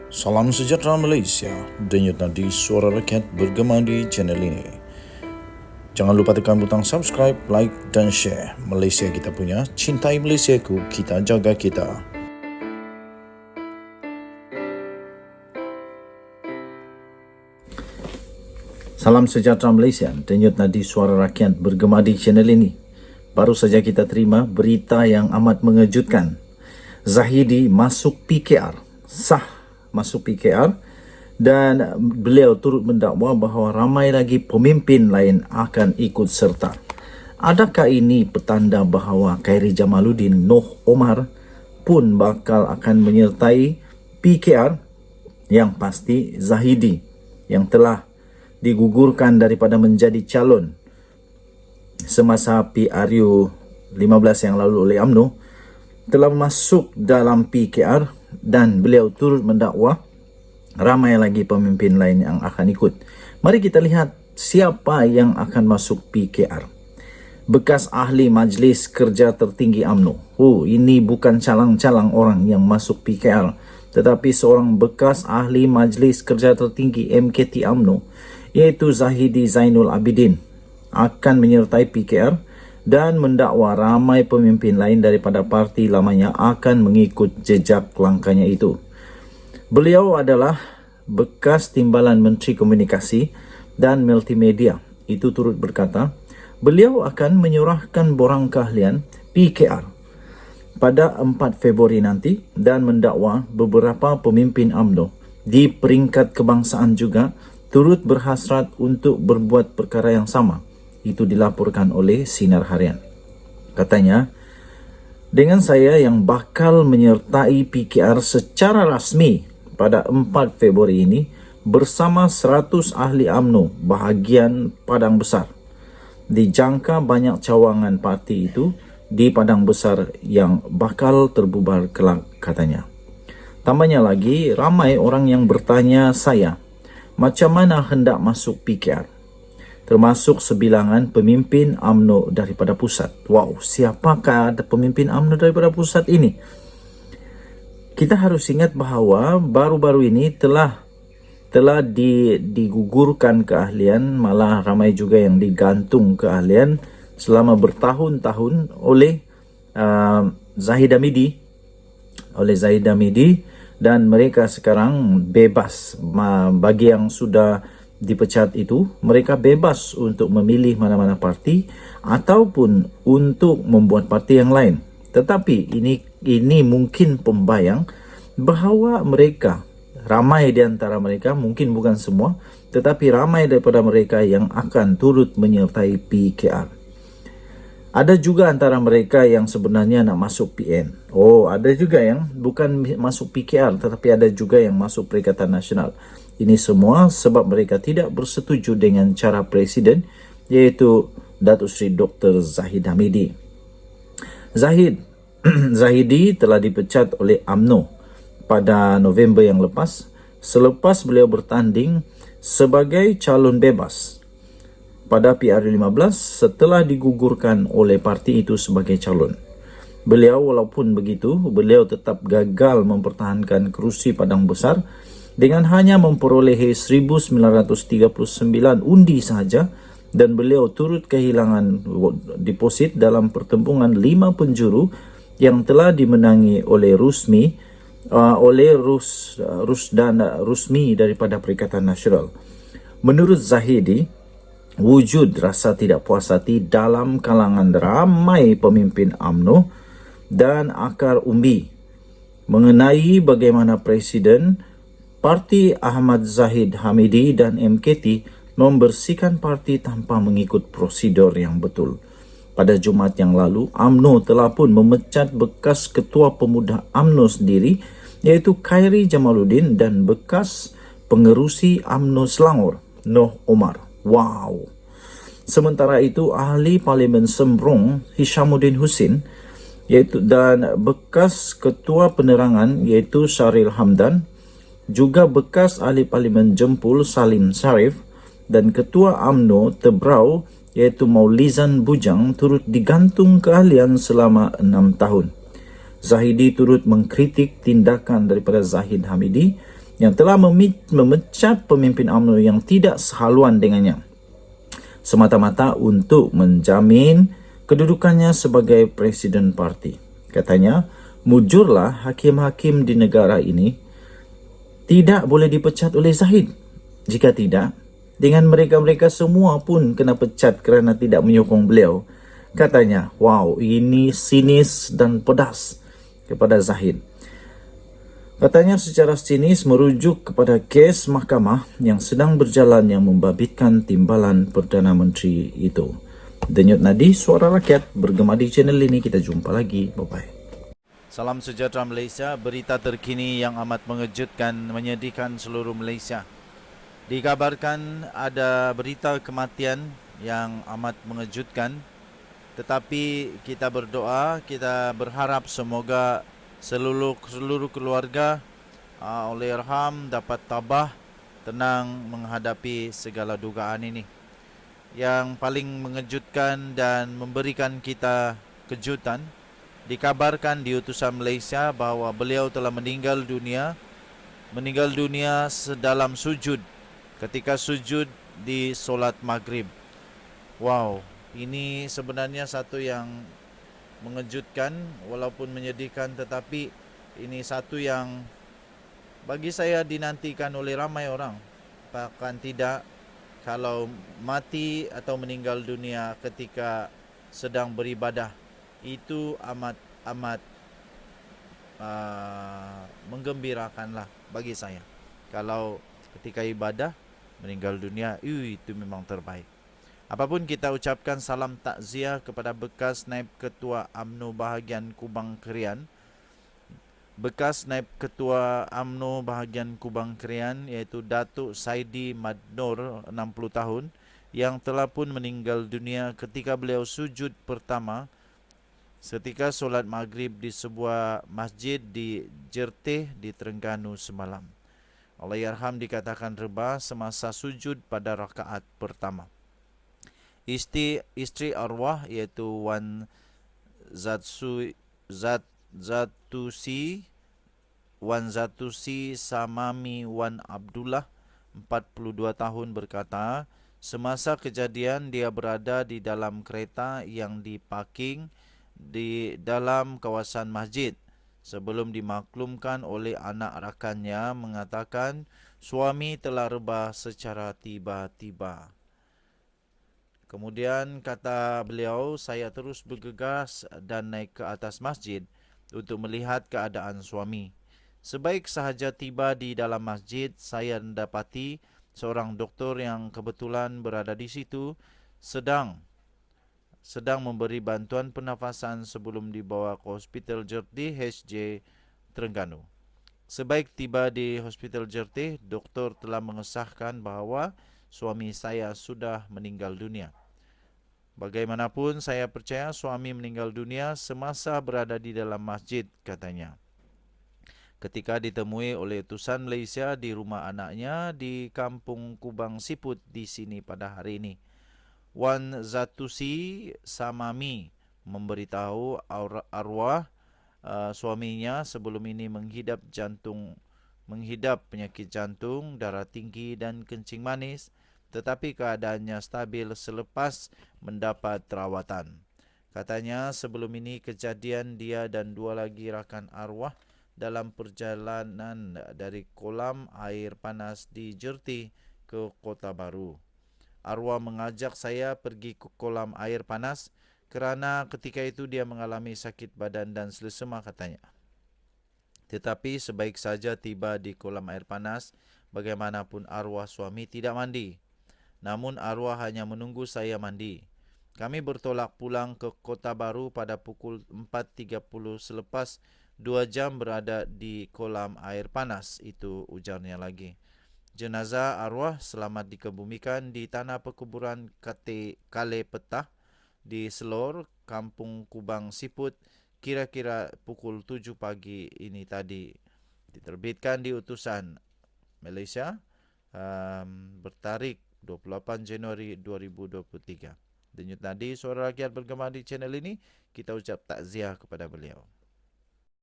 Salam sejahtera Malaysia, denyut nadi suara rakyat bergema di channel ini. Jangan lupa tekan butang subscribe, like dan share. Malaysia kita punya, cintai Malaysiaku, kita jaga kita. Salam sejahtera Malaysia, denyut nadi suara rakyat bergema di channel ini. Baru saja kita terima berita yang amat mengejutkan. Zahidi masuk PKR, sah masuk PKR, dan beliau turut mendakwa bahawa ramai lagi pemimpin lain akan ikut serta. Adakah ini petanda bahawa Khairi Jamaluddin Noh Omar pun bakal akan menyertai PKR? Yang pasti Zahidi yang telah digugurkan daripada menjadi calon semasa PRU 15 yang lalu oleh UMNO telah masuk dalam PKR, dan beliau turut mendakwa ramai lagi pemimpin lain yang akan ikut. Mari kita lihat siapa yang akan masuk PKR. Bekas ahli Majlis Kerja Tertinggi UMNO. Ini bukan calang-calang orang yang masuk PKR, tetapi seorang bekas ahli Majlis Kerja Tertinggi MKT UMNO, iaitu Zahidi Zainul Abidin, akan menyertai PKR dan mendakwa ramai pemimpin lain daripada parti lamanya akan mengikut jejak langkahnya itu. Beliau adalah bekas timbalan Menteri Komunikasi dan Multimedia. Itu turut berkata, beliau akan menyurahkan borang keahlian PKR pada 4 Februari nanti dan mendakwa beberapa pemimpin UMNO di peringkat kebangsaan juga turut berhasrat untuk berbuat perkara yang sama. Itu dilaporkan oleh Sinar Harian. Katanya, dengan saya yang bakal menyertai PKR secara rasmi pada 4 Februari ini bersama 100 ahli UMNO bahagian Padang Besar. Dijangka banyak cawangan parti itu di Padang Besar yang bakal terbubar kelak, katanya. Tambahnya lagi, ramai orang yang bertanya saya, macam mana hendak masuk PKR? Termasuk sebilangan pemimpin UMNO daripada pusat. Siapakah ada pemimpin UMNO daripada pusat ini? Kita harus ingat bahawa baru-baru ini telah digugurkan keahlian, malah ramai juga yang digantung keahlian selama bertahun-tahun oleh Zahid Hamidi, dan mereka sekarang bebas. Bagi yang sudah dipecat itu, mereka bebas untuk memilih mana-mana parti ataupun untuk membuat parti yang lain. Tetapi ini mungkin pembayang bahawa mereka, ramai di antara mereka, mungkin bukan semua, tetapi ramai daripada mereka yang akan turut menyertai PKR. Ada juga antara mereka yang sebenarnya nak masuk PN. Ada juga yang bukan masuk PKR, tetapi ada juga yang masuk Perikatan Nasional. Ini semua sebab mereka tidak bersetuju dengan cara Presiden, iaitu Datuk Seri Dr. Zahid Hamidi. Zahidi telah dipecat oleh UMNO pada November yang lepas, selepas beliau bertanding sebagai calon bebas pada PRU 15 setelah digugurkan oleh parti itu sebagai calon. Beliau, walaupun begitu, beliau tetap gagal mempertahankan kerusi Padang Besar dengan hanya memperolehi 1939 undi sahaja, dan beliau turut kehilangan deposit dalam pertempuran 5 penjuru yang telah dimenangi oleh Rusmi daripada Perikatan Nasional. Menurut Zahidi, wujud rasa tidak puas hati dalam kalangan ramai pemimpin UMNO dan akar umbi mengenai bagaimana Presiden Parti Ahmad Zahid Hamidi dan MKT membersihkan parti tanpa mengikut prosedur yang betul. Pada Jumaat yang lalu, UMNO telah pun memecat bekas Ketua Pemuda UMNO sendiri, iaitu Khairi Jamaluddin, dan bekas pengerusi UMNO Selangor, Noh Omar. Sementara itu, ahli Parlimen Sembrong, Hishamuddin Husin, dan bekas Ketua Penerangan, iaitu Syaril Hamdan, juga bekas ahli Parlimen Jempul Salim Sarif, dan Ketua UMNO Tebrau, iaitu Maulizan Bujang, turut digantung keahlian selama 6 tahun. Zahidi turut mengkritik tindakan daripada Zahid Hamidi yang telah memecat pemimpin UMNO yang tidak sehaluan dengannya, semata-mata untuk menjamin kedudukannya sebagai presiden parti. Katanya, mujurlah hakim-hakim di negara ini tidak boleh dipecat oleh Zahid. Jika tidak, dengan mereka-mereka semua pun kena pecat kerana tidak menyokong beliau. Katanya, wow, ini sinis dan pedas kepada Zahid. Katanya secara sinis merujuk kepada kes mahkamah yang sedang berjalan yang membabitkan timbalan Perdana Menteri itu. Denyut nadi suara rakyat bergema di channel ini. Kita jumpa lagi. Bye-bye. Salam sejahtera Malaysia. Berita terkini yang amat mengejutkan, menyedihkan seluruh Malaysia. Dikabarkan ada berita kematian yang amat mengejutkan. Tetapi kita berdoa, kita berharap semoga seluruh keluarga Allahyarham dapat tabah, tenang menghadapi segala dugaan ini. Yang paling mengejutkan dan memberikan kita kejutan, dikabarkan di utusan Malaysia bahawa beliau telah meninggal dunia sedalam sujud, ketika sujud di solat maghrib. Wow, ini sebenarnya satu yang mengejutkan walaupun menyedihkan, tetapi ini satu yang bagi saya dinantikan oleh ramai orang. Bahkan tidak, kalau mati atau meninggal dunia ketika sedang beribadah, itu amat menggembirakanlah bagi saya. Kalau ketika ibadah meninggal dunia, itu memang terbaik. Apapun, kita ucapkan salam takziah kepada bekas Naib Ketua UMNO bahagian Kubang Krian. Bekas Naib Ketua UMNO bahagian Kubang Krian iaitu Datuk Saidi Madnor, 60 tahun, yang telah pun meninggal dunia ketika beliau sujud pertama ketika solat maghrib di sebuah masjid di Jerteh di Terengganu semalam. Allahyarham dikatakan rebah semasa sujud pada rakaat pertama. Isteri arwah iaitu Wan Zatusi Samami Wan Abdullah, 42 tahun, berkata, semasa kejadian dia berada di dalam kereta yang diparking di dalam kawasan masjid sebelum dimaklumkan oleh anak rakannya mengatakan suami telah rebah secara tiba-tiba. Kemudian kata beliau, saya terus bergegas dan naik ke atas masjid untuk melihat keadaan suami. Sebaik sahaja tiba di dalam masjid, saya mendapati seorang doktor yang kebetulan berada di situ sedang memberi bantuan pernafasan sebelum dibawa ke Hospital Jerteh HJ Terengganu. Sebaik tiba di Hospital Jerteh, doktor telah mengesahkan bahawa suami saya sudah meninggal dunia. Bagaimanapun, saya percaya suami meninggal dunia semasa berada di dalam masjid, katanya. Ketika ditemui oleh utusan Malaysia di rumah anaknya di Kampung Kubang Siput di sini pada hari ini, Wan Zatusi Samami memberitahu arwah suaminya sebelum ini menghidap penyakit jantung, darah tinggi dan kencing manis, tetapi keadaannya stabil selepas mendapat rawatan. Katanya sebelum ini kejadian dia dan dua lagi rakan arwah dalam perjalanan dari kolam air panas di Jerteh ke Kota Baru. Arwah mengajak saya pergi ke kolam air panas kerana ketika itu dia mengalami sakit badan dan selesema, katanya. Tetapi sebaik saja tiba di kolam air panas, bagaimanapun arwah suami tidak mandi. Namun arwah hanya menunggu saya mandi. Kami bertolak pulang ke Kota Baru pada pukul 4.30 selepas 2 jam berada di kolam air panas itu, ujarnya lagi. Jenazah arwah selamat dikebumikan di tanah perkuburan Kale Petah di Selor, Kampung Kubang Siput, kira-kira pukul 7 pagi ini tadi. Diterbitkan di utusan Malaysia bertarikh 28 Januari 2023. Denyut nadi suara rakyat bergema di channel ini, kita ucap takziah kepada beliau.